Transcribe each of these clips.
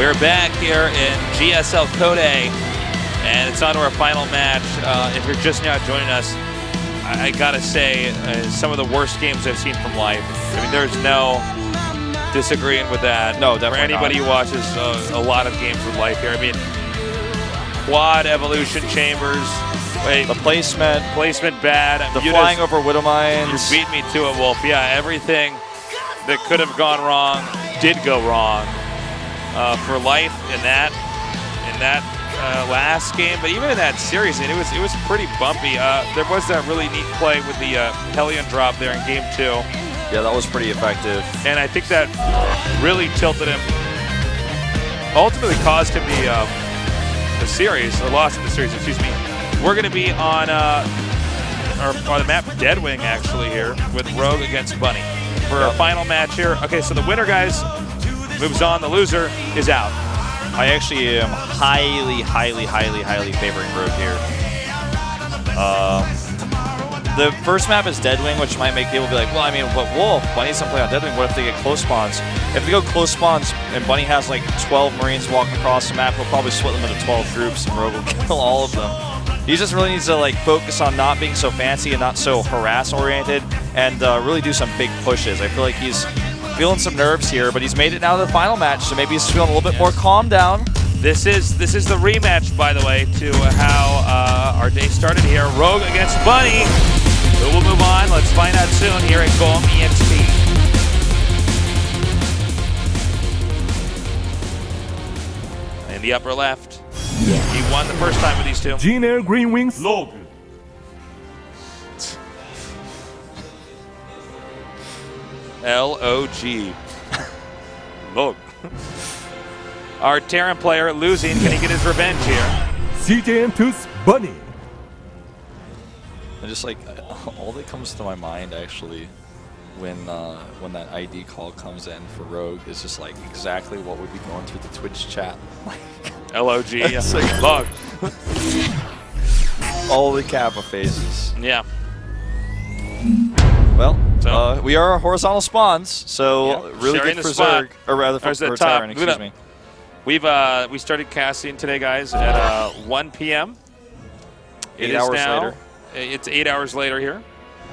We're back here in GSL Code A, and it's on to our final match. If you're just now joining us, I gotta say, some of the worst games I've seen from Life. I mean, there's no disagreeing with that. No, definitely For anybody not. who watches a lot of games with Life here, I mean, quad evolution chambers. Wait, The placement bad. the flying over widow You mines. beat me to it, Wolf. Yeah, everything that could have gone wrong did go wrong for Life in that last game. But even in that series, it was pretty bumpy. There was that really neat play with the Hellion drop there in game 2. Yeah, that was pretty effective. And I think that really tilted him, ultimately caused him the series, or loss of the series, excuse me. We're going to be on the map Deadwing, actually, here, with Rogue against Bunny for our final match here. Okay, so the winner, guys, moves on. The loser is out. I actually am highly favoring Rogue here. The first map is Deadwing, which might make people be like, well, I mean, but Wolf, Bunny doesn't play on Deadwing. What if they get close spawns? If they go close spawns and Bunny has like 12 Marines walking across the map, he'll probably split them into 12 groups and Rogue will kill all of them. He just really needs to like focus on not being so fancy and not so harass-oriented and really do some big pushes. I feel like he's feeling some nerves here, but he's made it now to the final match, so maybe he's feeling a little bit more calm down. This is the rematch, by the way, to how our day started here. Rogue against Bunny. Who will move on? Let's find out soon here at GOMTV. In the upper left, he won the first time with these two. GNL Green Wings Log. L-O-G. Log. Our Terran player losing. Can he get his revenge here? CJM Tooth Bunny. And just like all that comes to my mind actually when that ID call comes in for Rogue is just like exactly what would be going through the Twitch chat. Like L-O-G. It's like- Log. all the Kappa phases. Yeah. Well, So- we are horizontal spawns, so Yeah, really sharing good the for spot. Zerg, or rather There's for the top. Terran, Look excuse at me. We started casting today, guys, at 1 p.m. 8 hours later. It's 8 hours later here,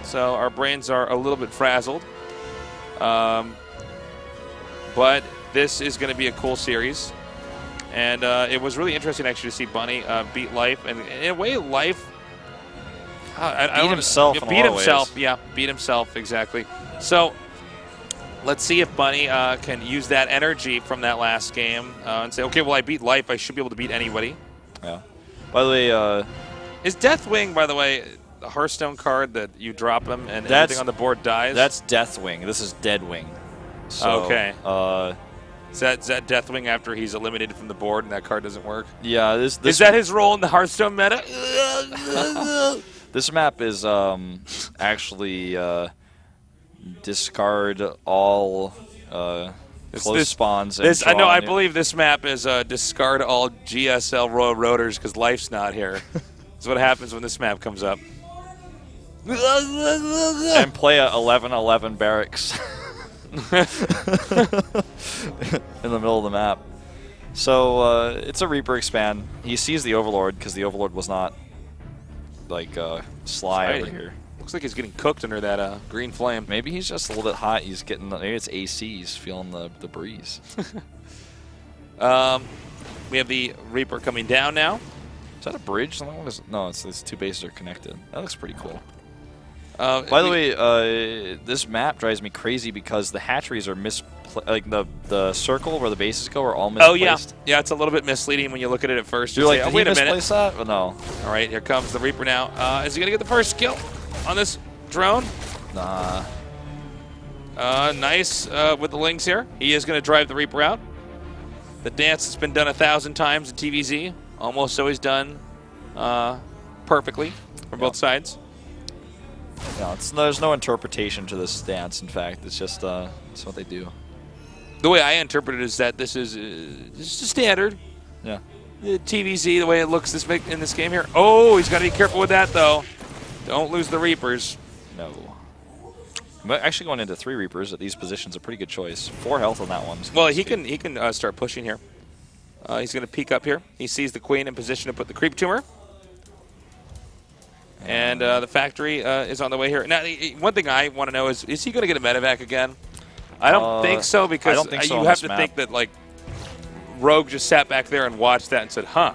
so our brains are a little bit frazzled. But this is going to be a cool series, and it was really interesting actually to see Bunny beat Life, and in a way, Life Beat himself in a beat lot of himself. ways. Yeah, beat himself exactly. So let's see if Bunny can use that energy from that last game and say, okay, well, I beat Life. I should be able to beat anybody. Yeah. By the way, Is Deathwing, by the way, the Hearthstone card that you drop him and That's- everything on the board dies? that's Deathwing. This is Deadwing. So, Okay. Is that Deathwing after he's eliminated from the board and that card doesn't work? yeah, this Is that his role in the Hearthstone meta? this map is actually discard all close spawns. And I know. draw I new- believe this map is discard all GSL Royal Rotors because Life's not here. That's what happens when this map comes up. and play a 11-11 barracks in the middle of the map. So it's a Reaper expand. He sees the Overlord because the Overlord was not like sly over here. Looks like he's getting cooked under that green flame. Maybe he's just a little bit hot. He's getting maybe it's AC. He's feeling the breeze. We have the Reaper coming down now. Is that a bridge? No, it's two bases are connected. That looks pretty cool. By By the way, this map drives me crazy because the hatcheries are like the circle where the bases go are all misplaced. oh yeah, yeah, it's a little bit misleading when you look at it at first. You're You like, say, did oh, wait he a minute. misplace that? Oh, no. All right, here comes the Reaper now. Is he gonna get the first kill on this drone? Nah. Nice with the Lynx here. He is gonna drive the Reaper out. The dance has been done 1,000 times in TVZ. Almost always done perfectly from both sides. No, there's no interpretation to this stance. In fact, it's just it's what they do. The way I interpret it is that this is just a standard. Yeah. The TVZ, the way it looks in this game here. Oh, he's got to be careful with that, though. Don't lose the Reapers. No. I'm actually going into 3 Reapers at these positions. A pretty good choice. 4 health on that one. Well, he can start pushing here. He's going to peek up here. He sees the queen in position to put the creep tumor. And the factory is on the way here. Now, one thing I want to know is he going to get a medevac again? I don't think so, because I don't think so you have to think that, like, Rogue just sat back there and watched that and said, huh,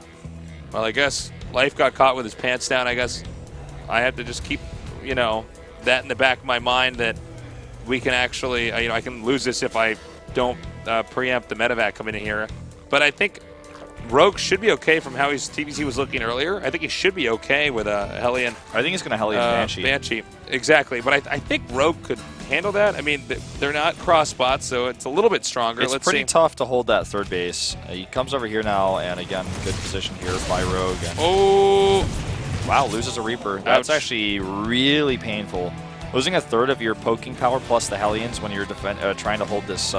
well, I guess life got caught with his pants down. I guess I have to just keep, you know, that in the back of my mind that we can actually, you know, I can lose this if I don't preempt the medevac coming in here. But I think Rogue should be okay from how his TVZ was looking earlier. I think he should be okay with a Hellion. I think he's going to Hellion Banshee. Exactly. But I think Rogue could handle that. I mean, they're not cross spots, so it's a little bit stronger. It's pretty tough to hold that third base. He comes over here now, and again, good position here by Rogue. And wow, loses a Reaper. That's actually really painful. Losing a third of your poking power plus the Hellions when you're trying to hold this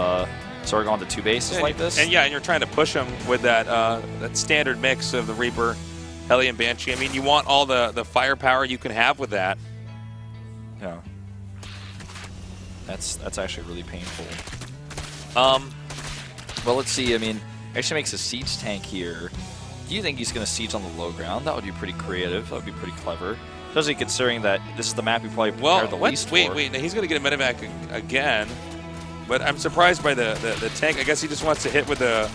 Sargon to 2 bases like this. And you're trying to push him with that that standard mix of the Reaper, Hellion, Banshee. I mean, you want all the firepower you can have with that. Yeah. That's actually really painful. Well, let's see. I mean, actually makes a siege tank here. Do you think he's going to siege on the low ground? That would be pretty creative. That would be pretty clever. Especially considering that this is the map he probably prepared the least for. Wait. Now he's going to get a medevac again. But I'm surprised by the tank. I guess he just wants to hit with the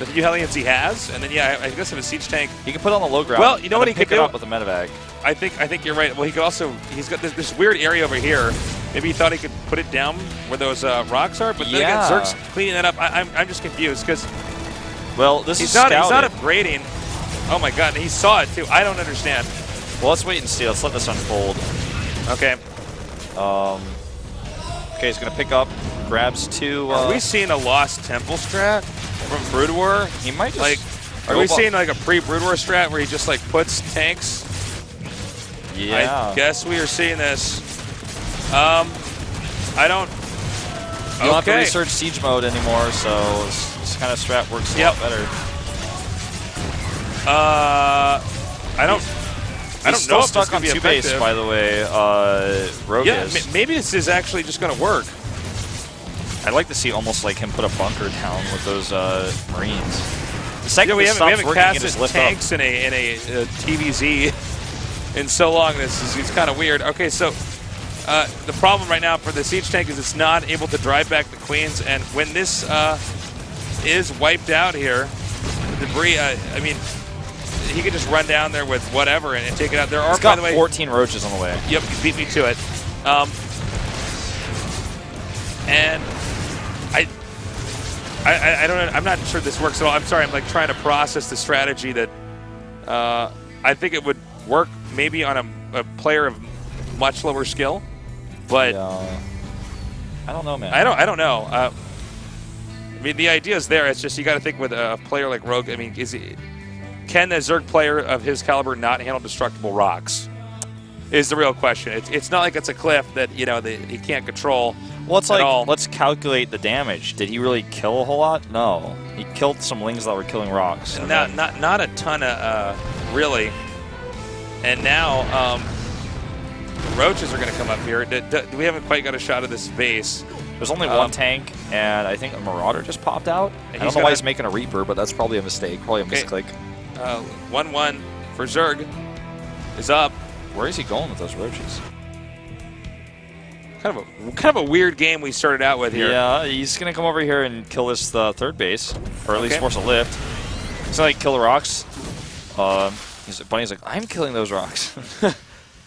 few Hellions he has. And then, yeah, I guess if a siege tank... He can put it on the low ground. Well, you know what he could do? Pick it up with a medevac. I think you're right. Well, he could also... He's got this weird area over here. Maybe he thought he could put it down where those rocks are. But then again, Zerg's cleaning that up. I'm just confused because... Well, he's not upgrading. Oh, my God. And he saw it, too. I don't understand. Well, let's wait and see. Let's let this unfold. Okay. Okay, he's going to pick up, grabs 2. Are we seeing a lost temple strat from Brood War? He might just... Like, are we seeing like a pre-Brood War strat where he just like puts tanks? Yeah. I guess we are seeing this. I don't... You don't have to research siege mode anymore, so this kind of strat works a lot better. I don't know still if stuck on 2 base, by the way. Rogue is. Maybe this is actually just going to work. I'd like to see almost like him put a bunker down with those Marines. The second we haven't casted tanks in a TVZ in so long. It's kind of weird. Okay, so the problem right now for the siege tank is it's not able to drive back the queens, and when this is wiped out here, the debris. I mean, he could just run down there with whatever and take it out. There are, by the way, 14 roaches on the way. Yep, you beat me to it. And I don't know. I'm not sure this works at all. I'm sorry. I'm like trying to process the strategy that I think it would work maybe on a player of much lower skill, but I don't know, man. I don't know. I mean, the idea is there. It's just you got to think with a player like Rogue. I mean, can a Zerg player of his caliber not handle destructible rocks? Is the real question. It's not like it's a cliff that he can't control. Well, it's like, let's calculate the damage. Did he really kill a whole lot? No. He killed some lings that were killing rocks. Not a ton of really. And now the roaches are going to come up here. We haven't quite got a shot of this base. There's only one tank, and I think a Marauder just popped out. I don't know why he's making a Reaper, but that's probably a mistake. Probably a misclick. 1-1 for Zerg is up. Where is he going with those roaches? Kind of a weird game we started out with here. Yeah, he's going to come over here and kill this third base, or at least force a lift. He's going to kill the rocks. Bunny's like, I'm killing those rocks.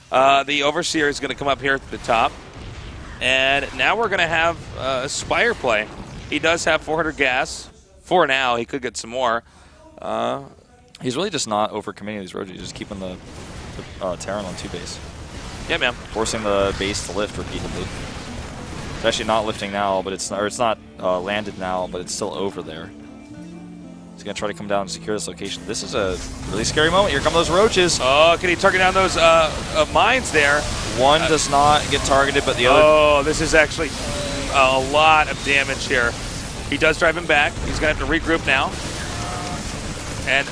The Overseer is going to come up here at the top. And now we're going to have a Spire play. He does have 400 gas for now. He could get some more. He's really just not overcommitting these roaches. He's just keeping the Terran on 2 base. Yeah, man. Forcing the base to lift repeatedly. It's actually not lifting now, but it's not landed now, but it's still over there. He's going to try to come down and secure this location. This is a really scary moment. Here come those roaches. Oh, can he target down those mines there? One does not get targeted, but the other... Oh, this is actually a lot of damage here. He does drive him back. He's going to have to regroup now. And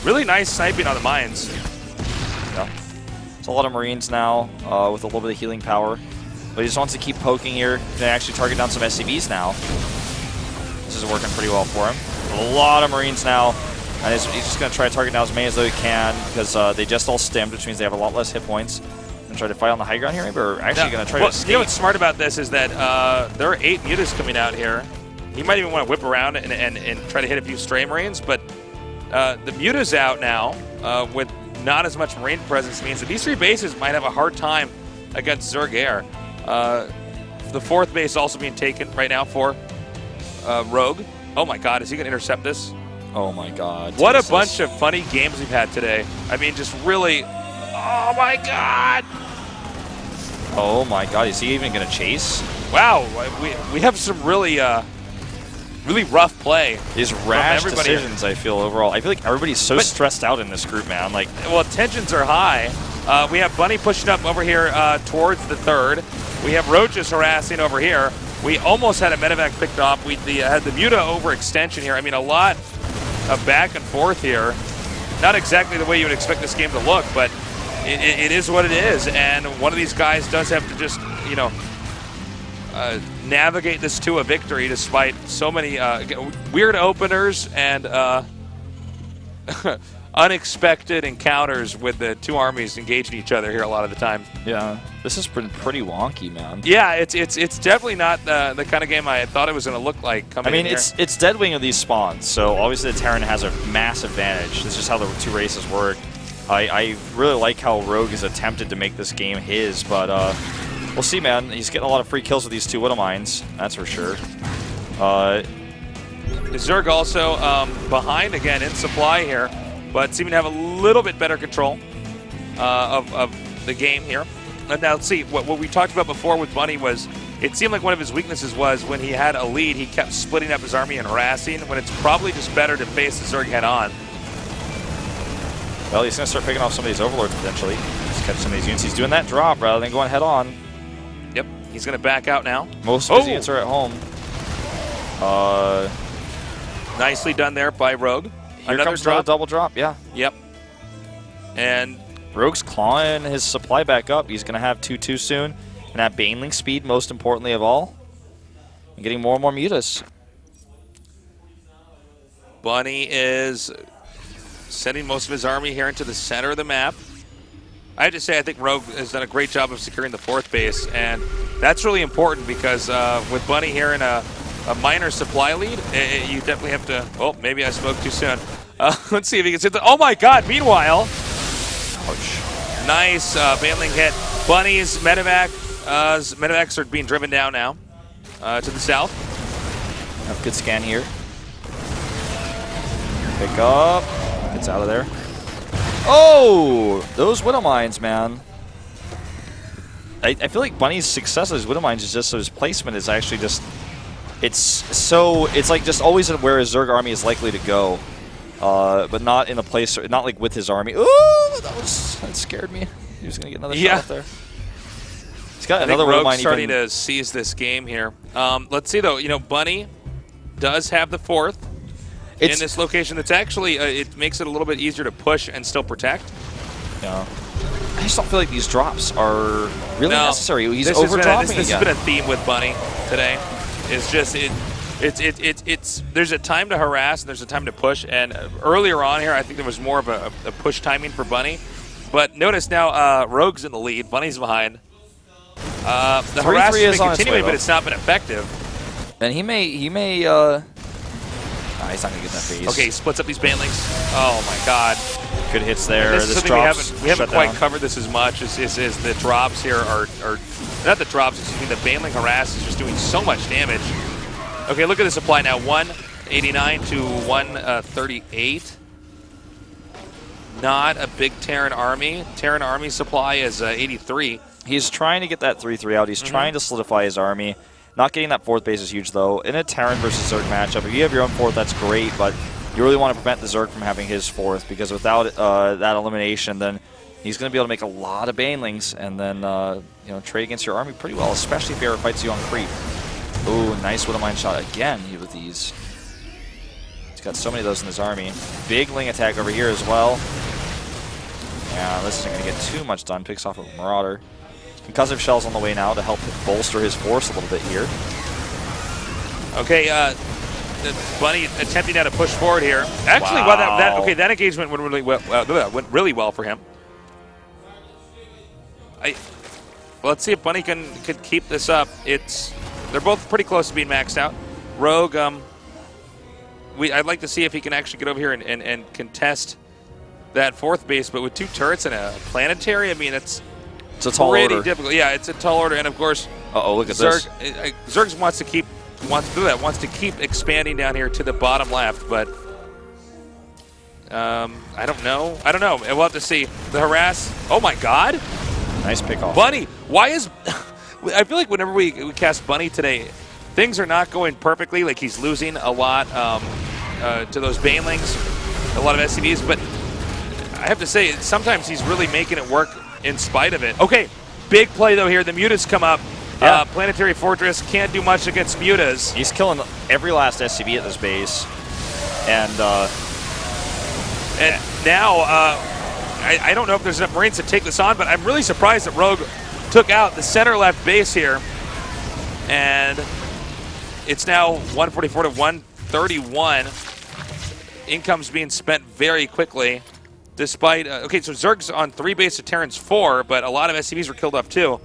really nice sniping on the mines. Yeah. It's a lot of Marines now with a little bit of healing power. But he just wants to keep poking here. He can actually target down some SCVs now. This is working pretty well for him. a lot of Marines now. And he's just going to try to target now as many as he can because they just all stemmed, which means they have a lot less hit points. And try to fight on the high ground here, maybe, or actually going to try to escape. You know what's smart about this is that there are 8 mutas coming out here. He might even want to whip around and try to hit a few stray Marines, but the muta's out now with not as much Marine presence means that these 3 bases might have a hard time against Zerg Air. The 4th base also being taken right now for Rogue. Oh my God, is he going to intercept this? Oh my God. What a bunch of funny games we've had today. I mean, just really, oh my God. Oh my God, is he even going to chase? Wow, we have some really really rough play. These rash decisions, I feel, overall. I feel like everybody's so stressed out in this group, man. Like, well, tensions are high. We have Bunny pushing up over here towards the 3rd. We have Roaches harassing over here. We almost had a medevac picked off. We had the Muta overextension here. I mean, a lot of back and forth here. Not exactly the way you would expect this game to look, but it is what it is. And one of these guys does have to just, you know, navigate this to a victory despite so many weird openers and unexpected encounters with the 2 armies engaging each other here a lot of the time. Yeah, this has been pretty wonky, man. Yeah, it's definitely not the kind of game I thought it was going to look like coming in here. It's Deadwing of these spawns, so obviously the Terran has a massive advantage. This is just how the 2 races work. I really like how Rogue has attempted to make this game his, but we'll see, man. He's getting a lot of free kills with these 2 Widow Mines, that's for sure. Zerg also behind again in supply here, but seeming to have a little bit better control of the game here. And now let's see, what we talked about before with Bunny was, it seemed like one of his weaknesses was when he had a lead, he kept splitting up his army and harassing, when it's probably just better to face the Zerg head on. Well, he's going to start picking off some of these Overlords potentially. Just catch some of these units. He's doing that drop rather than going head on. Yep, he's going to back out now. Most of his units are at home. Nicely done there by Rogue. Here comes another double drop, yeah. Yep. And Rogue's clawing his supply back up. He's going to have 2-2 soon. And that Baneling speed, most importantly of all. And getting more and more mutas. Bunny is sending most of his army here into the center of the map. I have to say, I think Rogue has done a great job of securing the 4th base, and that's really important because with Bunny here in a minor supply lead, you definitely have to... Oh, maybe I spoke too soon. Let's see if he can hit the... Oh my God, meanwhile... Ouch. Nice Baneling hit. Bunny's medevacs are being driven down now to the south. Have a good scan here. Pick up. Gets out of there. Oh! Those Widow Mines, man. I feel like Bunny's success with his Widow Mines is just so his placement is actually just... It's like just always where his Zerg army is likely to go. But not in a place, not like with his army. Ooh! That scared me. He was going to get another shot there. He's got another Widow Mine. Starting to seize this game here. Let's see, though. You know, Bunny does have the 4th. In this location, that's actually, it makes it a little bit easier to push and still protect. Yeah. I just don't feel like these drops are really necessary. He's over-dropping This has been a theme with Bunny today. It's just, there's a time to harass and there's a time to push. And earlier on here, I think there was more of a push timing for Bunny. But notice now, Rogue's in the lead, Bunny's behind. The harassment is continuing, but it's not been effective. And he may he's not going to get that phase. Okay, he splits up these Banelings. Oh my God. Good hits there. This drops. We haven't quite covered this as much as the drops here are not the drops, excuse me, the Baneling harass is just doing so much damage. Okay, look at the supply now. 189 to 138. Not a big Terran army. Terran army supply is 83. He's trying to get that 3-3 out. He's trying to solidify his army. Not getting that 4th base is huge, though. In a Terran versus Zerg matchup, if you have your own 4th, that's great, but you really want to prevent the Zerg from having his 4th, because without that elimination, then he's going to be able to make a lot of Banelings and then trade against your army pretty well, especially if he ever fights you on creep. Ooh, nice Widow Mine shot again with these. He's got so many of those in his army. Big Ling attack over here as well. Yeah, this isn't going to get too much done. Picks off a Marauder. Concussive Shell's on the way now to help bolster his force a little bit here. Okay, Bunny attempting now to push forward here. Actually, wow. That engagement went really well for him. Let's see if Bunny could keep this up. They're both pretty close to being maxed out. Rogue, I'd like to see if he can actually get over here and contest that fourth base, but with 2 turrets and a planetary, I mean, it's a tall order. Difficult. Yeah, it's a tall order, and of course, look at this. Zerg wants to keep expanding down here to the bottom left, but I don't know. We'll have to see. The harass. Oh my God! Nice pickoff. Bunny, why is? I feel like whenever we cast Bunny today, things are not going perfectly. Like he's losing a lot to those Banelings, a lot of SCVs, but I have to say, sometimes he's really making it work in spite of it. Okay, big play though here. The Mutas come up. Yeah. Planetary Fortress can't do much against Mutas. He's killing every last SCV at this base. And now, I don't know if there's enough Marines to take this on, but I'm really surprised that Rogue took out the center left base here. And it's now 144 to 131. Income's being spent very quickly. Despite, okay, so Zerg's on 3 base to Terran's 4, but a lot of SCVs were killed off too.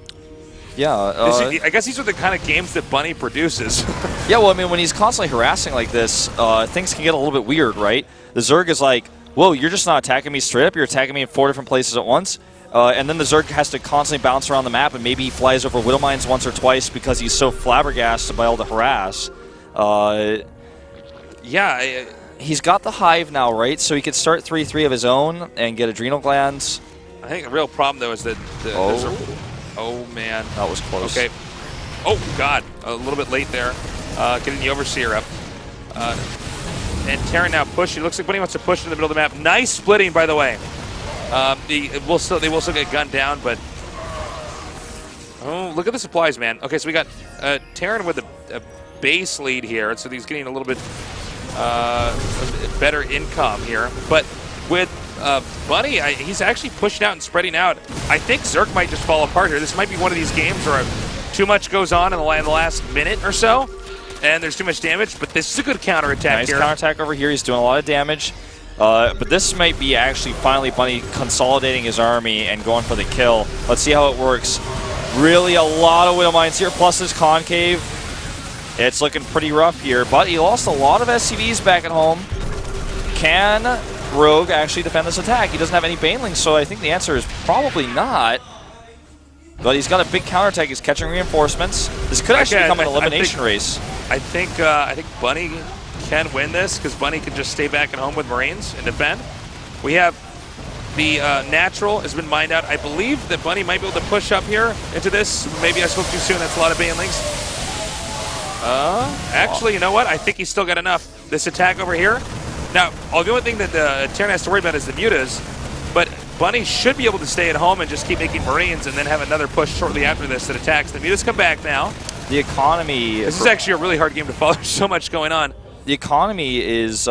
Yeah. I guess these are the kind of games that Bunny produces. Yeah, well, I mean, when he's constantly harassing like this, things can get a little bit weird, right? The Zerg is like, whoa, you're just not attacking me straight up, you're attacking me in 4 different places at once. And then the Zerg has to constantly bounce around the map, and maybe he flies over Widow Mines once or twice because he's so flabbergasted by all the harass. He's got the Hive now, right? So he could start 3-3 of his own and get Adrenal Glands. I think the real problem, though, is that oh, man. That was close. Okay. Oh, God. A little bit late there. Getting the Overseer up. And Terran now pushing. Looks like Bunny wants to push in the middle of the map. Nice splitting, by the way. They will still get gunned down, but... Oh, look at the supplies, man. Okay, so we got Terran with a base lead here, so he's getting a little bit better income here. But with Bunny, he's actually pushing out and spreading out. I think Zerg might just fall apart here. This might be one of these games where too much goes on in the last minute or so, and there's too much damage, but this is a good counterattack here. Nice counterattack over here. He's doing a lot of damage. But this might be actually finally Bunny consolidating his army and going for the kill. Let's see how it works. Really a lot of Widow Mines here, plus his Concave. It's looking pretty rough here, but he lost a lot of SCVs back at home. Can Rogue actually defend this attack? He doesn't have any Banelings, so I think the answer is probably not. But he's got a big counterattack. He's catching reinforcements. This could actually become an elimination race. I think Bunny can win this because Bunny can just stay back at home with Marines and defend. We have the natural has been mined out. I believe that Bunny might be able to push up here into this. Maybe I spoke too soon. That's a lot of Banelings. Actually, you know what? I think he's still got enough. This attack over here. Now, the only thing that the Terran has to worry about is the Mutas, but Bunny should be able to stay at home and just keep making Marines and then have another push shortly after this that attacks. The Mutas come back now. The economy... This is actually a really hard game to follow. There's so much going on. The economy is,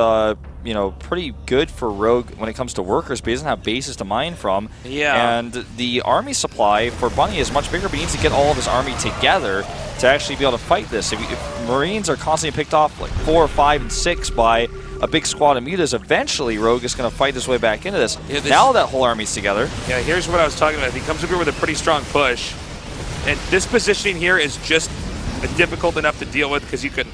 pretty good for Rogue when it comes to workers, but he doesn't have bases to mine from. Yeah. And the army supply for Bunny is much bigger, but he needs to get all of his army together to actually be able to fight this. If Marines are constantly picked off like 4, 5, and 6 by a big squad of Mutas, eventually Rogue is going to fight his way back into this. Yeah, now that whole army's together. Yeah, here's what I was talking about. If he comes up here with a pretty strong push, and this positioning here is just difficult enough to deal with because you can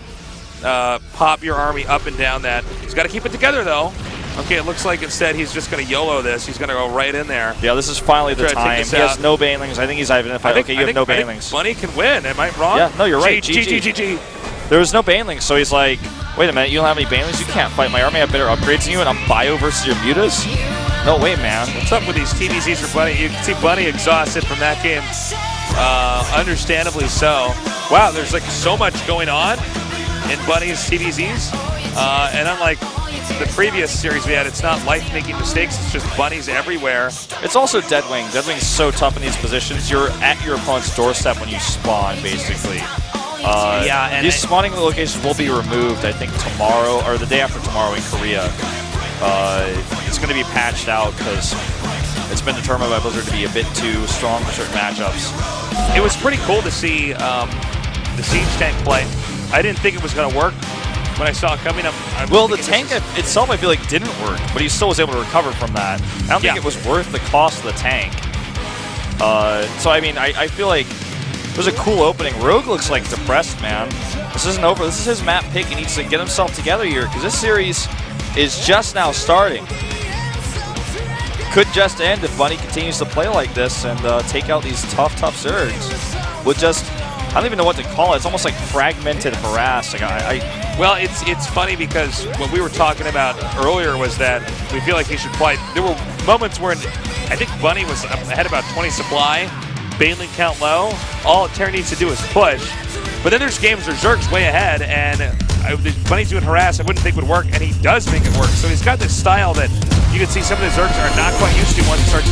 pop your army up and down that. He's got to keep it together, though. Okay, it looks like instead he's just going to YOLO this. He's going to go right in there. Yeah, this is finally the time. He has no Banelings. I think he's identified. Okay, you have no Banelings. Bunny can win. Am I wrong? Yeah, no, you're right. GG. There was no Banelings, so he's like, wait a minute, you don't have any Banelings? You can't fight my army. I have better upgrades than you, and I'm bio versus your Mutas? No way, man. What's up with these TVZs for Bunny? You can see Bunny exhausted from that game. Understandably so. Wow, there's like so much going on in Bunny's TVZs. And unlike the previous series we had, it's not life making mistakes, it's just Bunnies everywhere. It's also Deadwing. Deadwing's so tough in these positions. You're at your opponent's doorstep when you spawn, basically. And these spawning locations will be removed, I think, tomorrow, or the day after tomorrow in Korea. It's going to be patched out because it's been determined by Blizzard to be a bit too strong for certain matchups. It was pretty cool to see the Siege tank play. I didn't think it was going to work when I saw it coming, well, the tank itself, I feel like, didn't work, but he still was able to recover from that. I don't think it was worth the cost of the tank. So, I mean, I feel like it was a cool opening. Rogue looks like depressed, man. This isn't over. This is his map pick. He needs to get himself together here because this series is just now starting. Could just end if Bunny continues to play like this and take out these tough Zergs with just, I don't even know what to call it. It's almost like fragmented harass. Like well, it's funny because what we were talking about earlier was that we feel like he should play. There were moments where I think Bunny was ahead about 20 supply, Baneling count low. All Terry needs to do is push. But then there's games where Zerg's way ahead, and Bunny's doing harass I wouldn't think would work, and he does make it work. So he's got this style that you can see some of the Zergs are not quite used to once he starts